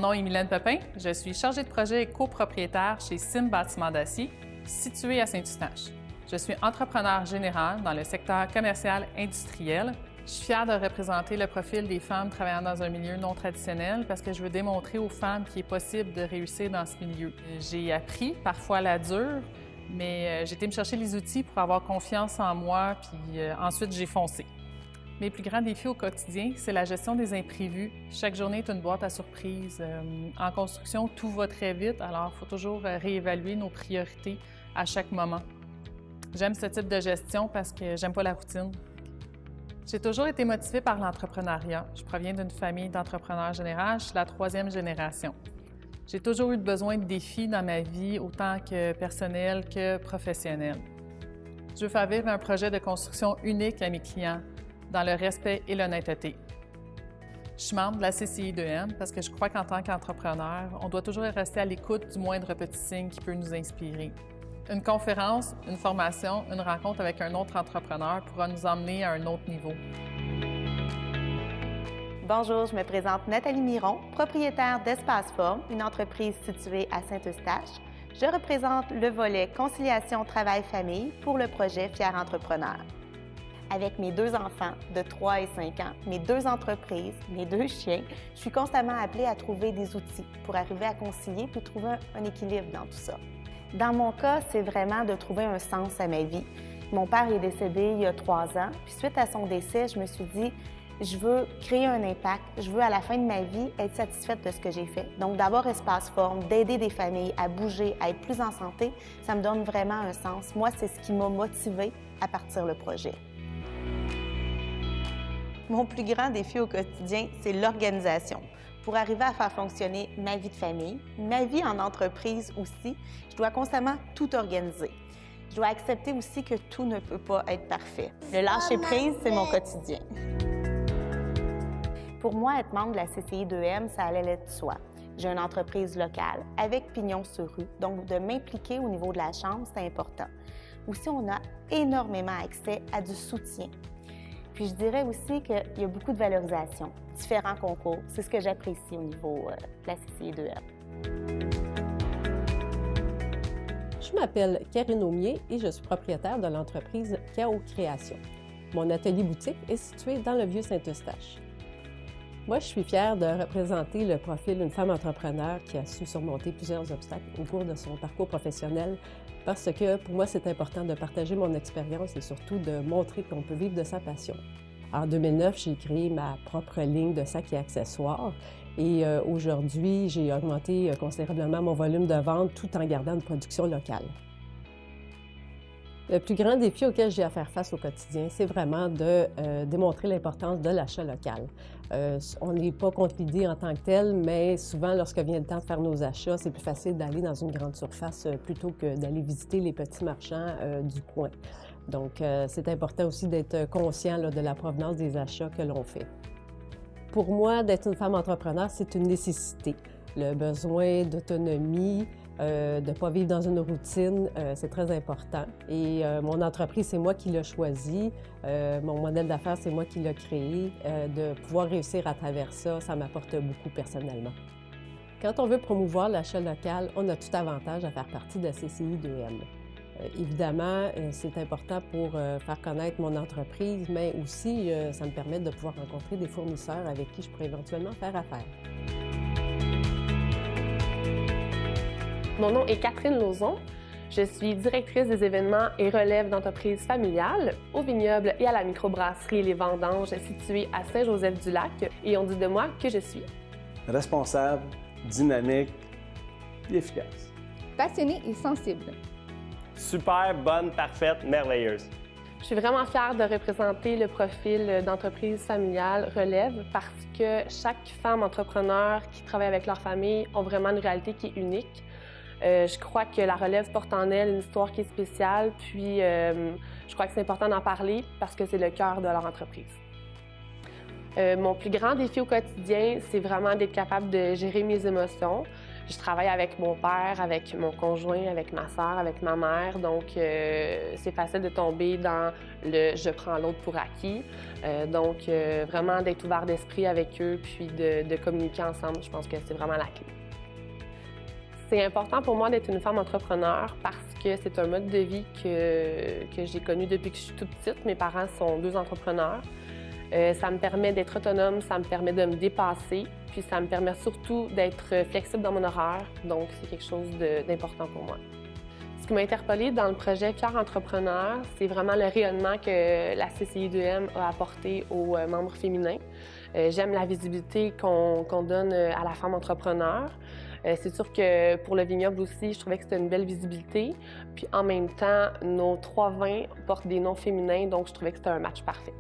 nom est Mylène Pepin. Je suis chargée de projet et copropriétaire chez Sim Bâtiment d'Acier, situé à Saint-Eustache. Je suis entrepreneur général dans le secteur commercial industriel. Je suis fière de représenter le profil des femmes travaillant dans un milieu non traditionnel parce que je veux démontrer aux femmes qu'il est possible de réussir dans ce milieu. J'ai appris, parfois à la dure, mais j'ai été me chercher les outils pour avoir confiance en moi, puis ensuite j'ai foncé. Mes plus grands défis au quotidien, c'est la gestion des imprévus. Chaque journée est une boîte à surprises. En construction, tout va très vite, alors il faut toujours réévaluer nos priorités à chaque moment. J'aime ce type de gestion parce que j'aime pas la routine. J'ai toujours été motivée par l'entrepreneuriat. Je proviens d'une famille d'entrepreneurs généraux, je suis la 3e génération. J'ai toujours eu besoin de défis dans ma vie, autant que personnel que professionnel. Je veux faire vivre un projet de construction unique à mes clients, dans le respect et l'honnêteté. Je suis membre de la CCI2M parce que je crois qu'en tant qu'entrepreneur, on doit toujours rester à l'écoute du moindre petit signe qui peut nous inspirer. Une conférence, une formation, une rencontre avec un autre entrepreneur pourra nous emmener à un autre niveau. Bonjour, je me présente Nathalie Miron, propriétaire d'Espace Forme, une entreprise située à Saint-Eustache. Je représente le volet conciliation travail-famille pour le projet Fier Entrepreneur. Avec mes 2 enfants de 3 et 5 ans, mes 2 entreprises, mes 2 chiens, je suis constamment appelée à trouver des outils pour arriver à concilier puis trouver un équilibre dans tout ça. Dans mon cas, c'est vraiment de trouver un sens à ma vie. Mon père est décédé il y a 3 ans, puis suite à son décès, je me suis dit, je veux créer un impact, je veux à la fin de ma vie être satisfaite de ce que j'ai fait. Donc d'abord Espace Forme, d'aider des familles à bouger, à être plus en santé, ça me donne vraiment un sens. Moi, c'est ce qui m'a motivée à partir le projet. Mon plus grand défi au quotidien, c'est l'organisation. Pour arriver à faire fonctionner ma vie de famille, ma vie en entreprise aussi, je dois constamment tout organiser. Je dois accepter aussi que tout ne peut pas être parfait. Le lâcher-prise, c'est mon quotidien. Pour moi, être membre de la CCI2M, ça allait de soi. J'ai une entreprise locale avec pignon sur rue, donc de m'impliquer au niveau de la chambre, c'est important. Aussi, on a énormément accès à du soutien. Puis je dirais aussi qu'il y a beaucoup de valorisation, différents concours. C'est ce que j'apprécie au niveau de la CCI2M. Je m'appelle Karine Aumier et je suis propriétaire de l'entreprise Chaos Création. Mon atelier boutique est situé dans le vieux Saint-Eustache. Moi, je suis fière de représenter le profil d'une femme entrepreneur qui a su surmonter plusieurs obstacles au cours de son parcours professionnel parce que pour moi, c'est important de partager mon expérience et surtout de montrer qu'on peut vivre de sa passion. En 2009, j'ai créé ma propre ligne de sacs et accessoires et aujourd'hui, j'ai augmenté considérablement mon volume de vente tout en gardant une production locale. Le plus grand défi auquel j'ai à faire face au quotidien, c'est vraiment de démontrer l'importance de l'achat local. On n'est pas contre l'idée en tant que telle, mais souvent, lorsque vient le temps de faire nos achats, c'est plus facile d'aller dans une grande surface plutôt que d'aller visiter les petits marchands du coin. Donc, c'est important aussi d'être conscient là, de la provenance des achats que l'on fait. Pour moi, d'être une femme entrepreneur, c'est une nécessité. Le besoin d'autonomie, de ne pas vivre dans une routine, c'est très important. Et mon entreprise, c'est moi qui l'ai choisi. Mon modèle d'affaires, c'est moi qui l'ai créé. De pouvoir réussir à travers ça, ça m'apporte beaucoup personnellement. Quand on veut promouvoir l'achat local, on a tout avantage à faire partie de la CCI2M. Évidemment, c'est important pour faire connaître mon entreprise, mais aussi, ça me permet de pouvoir rencontrer des fournisseurs avec qui je pourrais éventuellement faire affaire. Mon nom est Catherine Lauzon. Je suis directrice des événements et relève d'entreprises familiales au vignoble et à la microbrasserie Les Vendanges située à Saint-Joseph-du-Lac. Et on dit de moi que je suis responsable, dynamique et efficace. Passionnée et sensible. Super, bonne, parfaite, merveilleuse. Je suis vraiment fière de représenter le profil d'entreprise familiale relève parce que chaque femme entrepreneur qui travaille avec leur famille a vraiment une réalité qui est unique. Je crois que la relève porte en elle une histoire qui est spéciale, puis je crois que c'est important d'en parler parce que c'est le cœur de leur entreprise. Mon plus grand défi au quotidien, c'est vraiment d'être capable de gérer mes émotions. Je travaille avec mon père, avec mon conjoint, avec ma sœur, avec ma mère, donc c'est facile de tomber dans le « je prends l'autre pour acquis ». Donc vraiment d'être ouvert d'esprit avec eux puis de communiquer ensemble, je pense que c'est vraiment la clé. C'est important pour moi d'être une femme entrepreneur parce que c'est un mode de vie que j'ai connu depuis que je suis toute petite. Mes parents sont 2 entrepreneurs. Ça me permet d'être autonome, ça me permet de me dépasser, puis ça me permet surtout d'être flexible dans mon horaire. Donc, c'est quelque chose d'important pour moi. Ce qui m'a interpellée dans le projet Fier Entrepreneur, c'est vraiment le rayonnement que la CCI2M a apporté aux membres féminins. J'aime la visibilité qu'on donne à la femme entrepreneur. C'est sûr que pour le vignoble aussi, je trouvais que c'était une belle visibilité. Puis en même temps, nos 3 vins portent des noms féminins, donc je trouvais que c'était un match parfait.